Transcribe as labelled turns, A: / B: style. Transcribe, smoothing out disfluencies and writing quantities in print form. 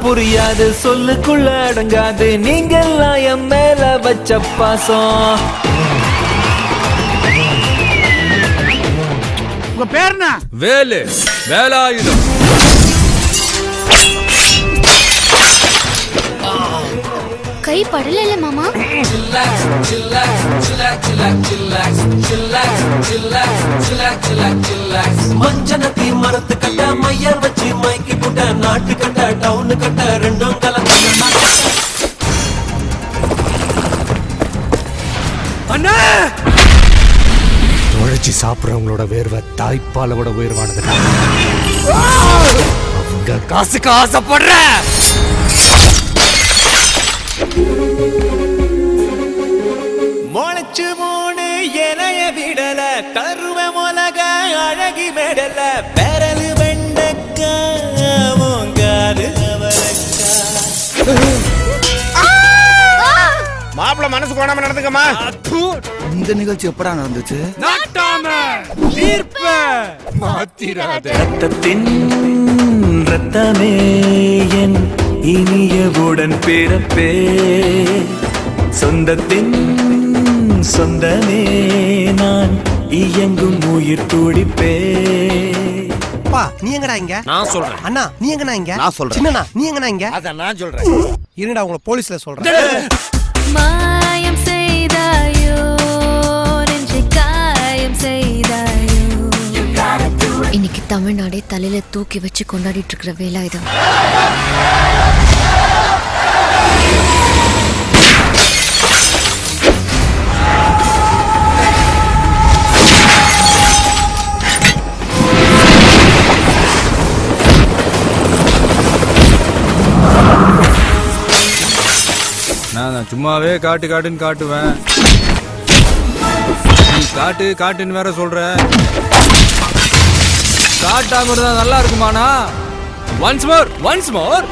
A: புரியாது சொல்லுக்குள்ள அடங்காது நீங்கெல்லாம் என் மேல வச்ச பாசம்.
B: உங்க பேர் என்ன?
C: வேலு, வேலாயுதம்.
D: கை படல மாமா.
A: மஞ்சனத்தி மரத்து கட்ட மையர் வச்சு மைக்கி போட்ட நாட்டு கட்ட டவுனு கட்ட ரெண்டும் கலந்து.
C: அண்ணா
E: உழைச்சி சாப்பிட்றவங்களோட வேர்வை தாய்ப்பால விட உயர்வானதுடா. அவங்க காசுக்கு ஆசைப்படுற
A: முளைச்சு மூணு இலைய விடல கருவ மொலக அழகி மெடல பெரலு வெண்டக்கா மூங்காது
B: மாப்பிள்ள மனசு கோணாம நடந்துக்கமா.
E: இந்த நிகழ்ச்சி எப்படா நடந்துச்சு?
C: நாட்டாம தீர்ப்ப மாத்திராத.
A: ரத்தத்தின் ரத்தமே என் இனியவுடன் பிறப்பே சொந்தத்தின் சொந்தமே நான் இயங்கும் உயிர் துடிப்பே.
F: நீ எங்கடா இங்க?
E: நான் சொல்றேன்.
F: அண்ணா நீ எங்கடா இங்க?
E: நான் சொல்றேன்.
F: சின்னண்ணா நீ எங்கடா இங்க?
E: அத நான் சொல்றேன்.
F: இருங்கடா உங்களை போலீஸ்ல சொல்றேன்.
D: மாயம் செய்தாயோ நெஞ்சை காயம் செய்தாயோ. இன்னைக்கு தமிழ்நாடே தலையில தூக்கி வச்சு கொண்டாடிட்டு இருக்கிற வேலாயுதம்.
C: நான் சும்மாவே காட்டுன்னு காட்டுவேன். நீ காட்டுன்னு வேற சொல்ற. காட்டாம இருந்தா நல்லா இருக்குமாண்ணா? Once more